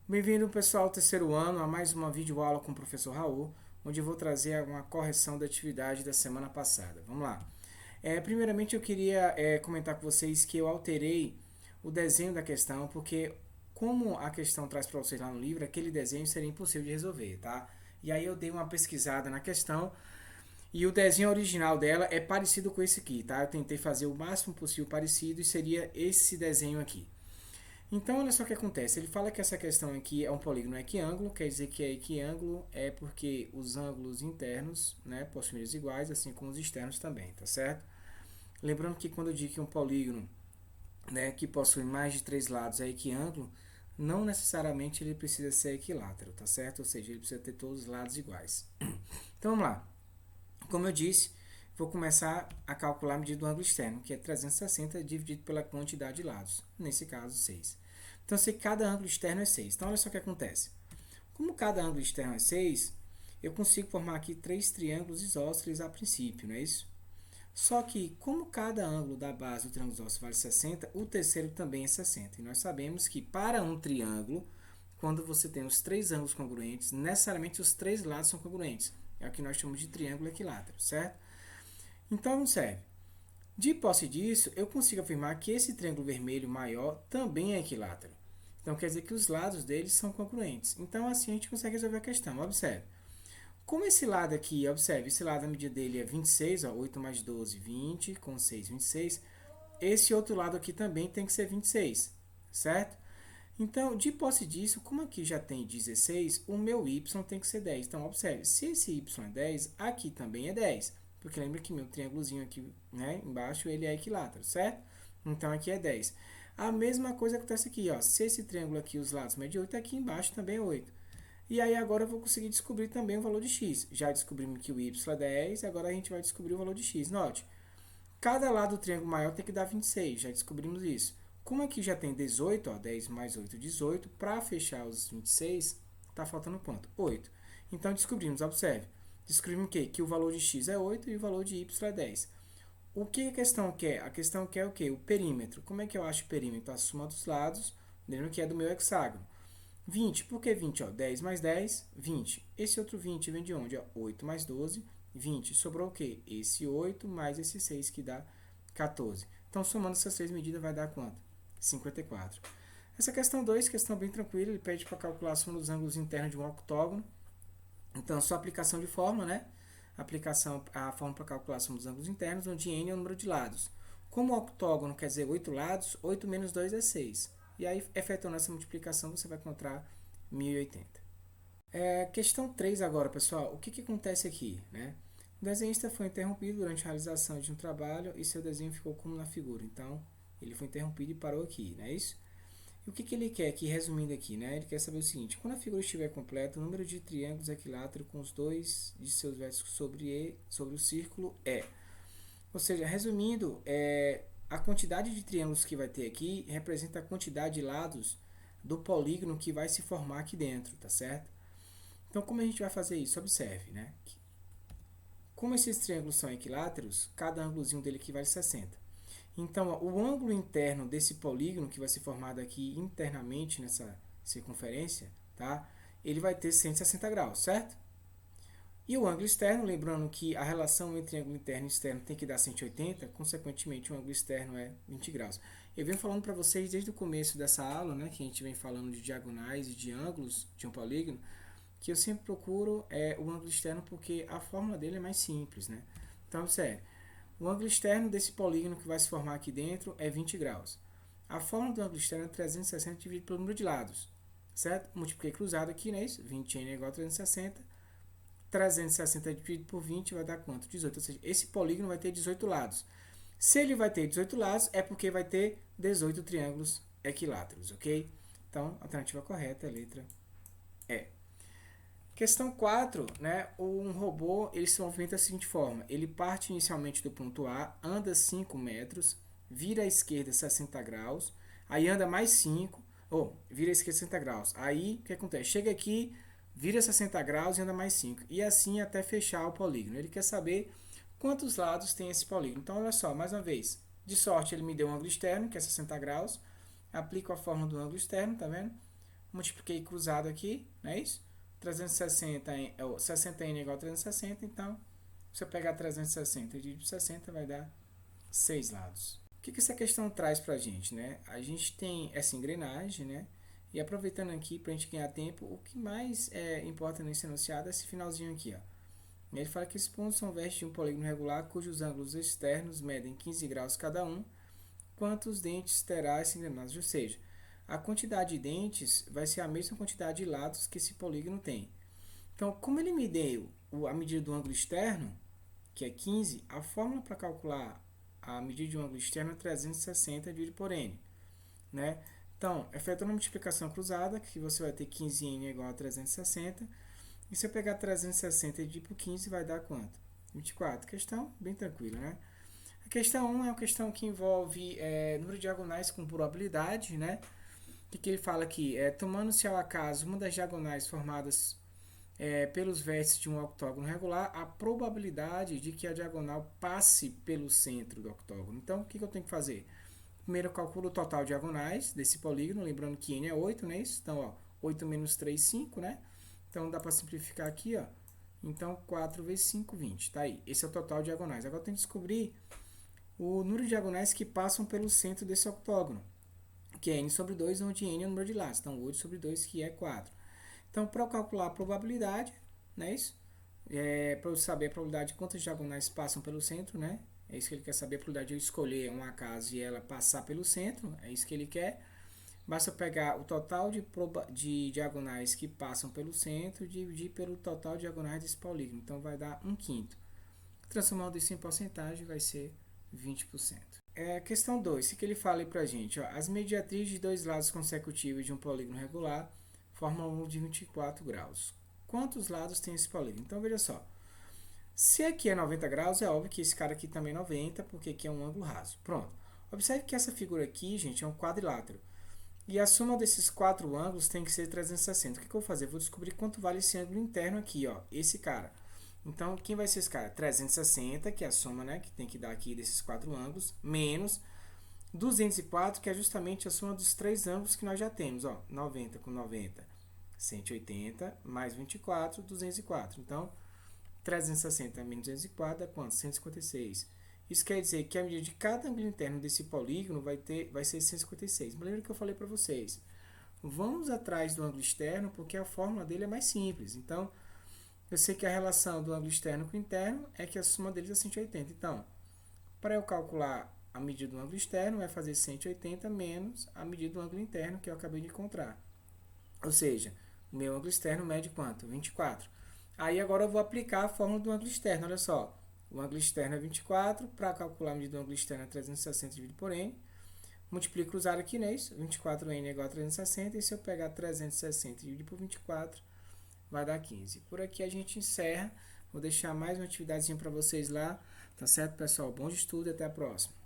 Bem-vindo, pessoal, ao terceiro ano, a mais uma videoaula com o professor Raul, onde eu vou trazer uma correção da atividade da semana passada. Vamos lá. Primeiramente, eu queria comentar com vocês que eu alterei o desenho da questão, porque como a questão traz para vocês lá no livro, aquele desenho seria impossível de resolver, tá? E aí eu dei uma pesquisada na questão e o desenho original dela é parecido com esse aqui, tá? Eu tentei fazer o máximo possível parecido e seria esse desenho aqui. Então, olha só o que acontece. Ele fala que essa questão aqui é um polígono equiângulo, quer dizer que é equiângulo é porque os ângulos internos, né, possuem meios iguais, assim como os externos também, tá certo? Lembrando que quando eu digo que um polígono, né, que possui mais de três lados é equiângulo, não necessariamente ele precisa ser equilátero, tá certo? Ou seja, ele precisa ter todos os lados iguais. Então, vamos lá. Como eu disse, vou começar a calcular a medida do ângulo externo, que é 360 dividido pela quantidade de lados, nesse caso 6. Então, se cada ângulo externo é 6. Então, olha só o que acontece. Como cada ângulo externo é 6, eu consigo formar aqui três triângulos isósceles a princípio, não é isso? Só que, como cada ângulo da base do triângulo isósceles vale 60, o terceiro também é 60. E nós sabemos que para um triângulo, quando você tem os três ângulos congruentes, necessariamente os três lados são congruentes. É o que nós chamamos de triângulo equilátero, certo? Então, observe. De posse disso, eu consigo afirmar que esse triângulo vermelho maior também é equilátero. Então, quer dizer que os lados deles são congruentes. Então, assim a gente consegue resolver a questão. Observe. Como esse lado aqui, observe, esse lado a medida dele é 26, ó, 8 mais 12, 20, com 6, 26. Esse outro lado aqui também tem que ser 26, certo? Então, de posse disso, como aqui já tem 16, o meu y tem que ser 10. Então, observe, se esse y é 10, aqui também é 10. Porque lembra que meu triângulozinho aqui, né, embaixo, ele é equilátero, certo? Então, aqui é 10. A mesma coisa acontece aqui, ó. Se esse triângulo aqui, os lados medem 8, aqui embaixo também é 8. E aí agora eu vou conseguir descobrir também o valor de x. Já descobrimos que o y é 10, agora a gente vai descobrir o valor de x. Note, cada lado do triângulo maior tem que dar 26, já descobrimos isso. Como aqui já tem 18, ó, 10 mais 8, 18, para fechar os 26, está faltando quanto? 8. Então descobrimos, observe, descobrimos o quê? Que o valor de x é 8 e o valor de y é 10. O que a questão quer? A questão quer o quê? O perímetro. Como é que eu acho o perímetro? A soma dos lados, lembrando que é do meu hexágono. 20, por que 20? Ó, 10 mais 10, 20. Esse outro 20 vem de onde? Ó, 8 mais 12, 20. Sobrou o quê? Esse 8 mais esse 6, que dá 14. Então, somando essas três medidas, vai dar quanto? 54. Essa questão 2, questão bem tranquila, ele pede para calcular a soma dos ângulos internos de um octógono. Então, só aplicação de fórmula, né? A fórmula para calcular a soma dos ângulos internos, onde n é o número de lados. Como o octógono quer dizer 8 lados, 8 menos 2 é 6. E aí, efetuando essa multiplicação, você vai encontrar 1080. Questão 3 agora, pessoal. O que acontece aqui? Né? O desenhista foi interrompido durante a realização de um trabalho e seu desenho ficou como na figura. Então, ele foi interrompido e parou aqui, não é isso? E o que ele quer aqui, resumindo aqui, né? Ele quer saber o seguinte: quando a figura estiver completa, o número de triângulos equiláteros com os dois de seus vértices sobre o círculo é. Ou seja, resumindo, a quantidade de triângulos que vai ter aqui representa a quantidade de lados do polígono que vai se formar aqui dentro, tá certo? Então, como a gente vai fazer isso? Observe, né? Como esses triângulos são equiláteros, cada ângulozinho dele equivale a 60. Então, ó, o ângulo interno desse polígono que vai ser formado aqui internamente nessa circunferência, tá? Ele vai ter 160 graus, certo? E o ângulo externo, lembrando que a relação entre ângulo interno e externo tem que dar 180, consequentemente o ângulo externo é 20 graus. Eu venho falando para vocês desde o começo dessa aula, né, que a gente vem falando de diagonais e de ângulos de um polígono, que eu sempre procuro o ângulo externo porque a fórmula dele é mais simples, né? Então, sério, o ângulo externo desse polígono que vai se formar aqui dentro é 20 graus. A fórmula do ângulo externo é 360 dividido pelo número de lados, certo? Multipliquei cruzado aqui, não é isso? 20n é igual a 360. 360 dividido por 20 vai dar quanto? 18. Ou seja, esse polígono vai ter 18 lados. Se ele vai ter 18 lados, é porque vai ter 18 triângulos equiláteros, ok? Então, a alternativa correta é a letra E. Questão 4, né? Um robô ele se movimenta da seguinte forma: ele parte inicialmente do ponto A, anda 5 metros, vira à esquerda 60 graus, aí anda mais 5, ou vira à esquerda 60 graus. Aí o que acontece? Chega aqui, vira 60 graus e anda mais 5. E assim até fechar o polígono. Ele quer saber quantos lados tem esse polígono. Então, olha só, mais uma vez. De sorte, ele me deu um ângulo externo, que é 60 graus. Aplico a fórmula do ângulo externo, tá vendo? multipliquei cruzado aqui, não é isso? 60n é igual a 360, então, se eu pegar 360 e dividir por 60, vai dar 6 lados. O que essa questão traz para a gente, né? A gente tem essa engrenagem, né? E aproveitando aqui para a gente ganhar tempo, o que mais importa nesse enunciado é esse finalzinho aqui, ó. Ele fala que esses pontos são vértices de um polígono regular cujos ângulos externos medem 15 graus cada um. Quantos dentes terá essa engrenagem? Ou seja, a quantidade de dentes vai ser a mesma quantidade de lados que esse polígono tem. Então, como ele me deu a medida do ângulo externo, que é 15, a fórmula para calcular a medida de um ângulo externo é 360 dividido por n, né? Então, efetuando a multiplicação cruzada, que você vai ter 15n igual a 360, e se eu pegar 360 e dividir por 15, vai dar quanto? 24. Questão bem tranquila, né? A questão 1 é uma questão que envolve número de diagonais com probabilidade, né? O que ele fala aqui? Tomando-se ao acaso uma das diagonais formadas pelos vértices de um octógono regular, a probabilidade de que a diagonal passe pelo centro do octógono. Então, o que eu tenho que fazer? Primeiro eu calculo o total de diagonais desse polígono, lembrando que n é 8, né? Então, ó, 8 menos 3, 5, né? Então, dá para simplificar aqui, ó. Então, 4 vezes 5, 20. Tá aí. Esse é o total de diagonais. Agora, eu tenho que descobrir o número de diagonais que passam pelo centro desse octógono, que é n sobre 2, onde n é o número de lados. Então, 8 sobre 2, que é 4. Então, para eu calcular a probabilidade, né, isso? Para eu saber a probabilidade de quantas diagonais passam pelo centro, né? É isso que ele quer saber, a probabilidade de eu escolher uma casa e ela passar pelo centro, é isso que ele quer. Basta pegar o total de diagonais que passam pelo centro e dividir pelo total de diagonais desse polígono. Então, vai dar 1/5. Transformando isso em porcentagem, vai ser 20%. Questão 2, o que ele fala aí pra gente? Ó, as mediatrizes de dois lados consecutivos de um polígono regular formam um ângulo de 24 graus. Quantos lados tem esse polígono? Então, veja só. Se aqui é 90 graus, é óbvio que esse cara aqui também é 90, porque aqui é um ângulo raso. Pronto. Observe que essa figura aqui, gente, é um quadrilátero. E a soma desses quatro ângulos tem que ser 360. O que eu vou fazer? Vou descobrir quanto vale esse ângulo interno aqui, ó, esse cara. Então, quem vai ser esse cara? 360, que é a soma, né, que tem que dar aqui desses quatro ângulos, menos 204, que é justamente a soma dos três ângulos que nós já temos, ó, 90 com 90, 180, mais 24, 204. Então, 360 menos 204 dá quanto? 156. Isso quer dizer que a medida de cada ângulo interno desse polígono vai ser 156. Lembra que eu falei para vocês? Vamos atrás do ângulo externo, porque a fórmula dele é mais simples. Então, eu sei que a relação do ângulo externo com o interno é que a soma deles é 180. Então, para eu calcular a medida do ângulo externo, vai fazer 180 menos a medida do ângulo interno que eu acabei de encontrar. Ou seja, o meu ângulo externo mede quanto? 24. Aí agora eu vou aplicar a fórmula do ângulo externo. Olha só, o ângulo externo é 24. Para calcular a medida do ângulo externo é 360 dividido por n. Multiplico cruzado aqui, né? 24n é igual a 360. E se eu pegar 360 e dividir por 24, vai dar 15. Por aqui a gente encerra. Vou deixar mais uma atividadezinha para vocês lá. Tá certo, pessoal? Bom estudo e até a próxima.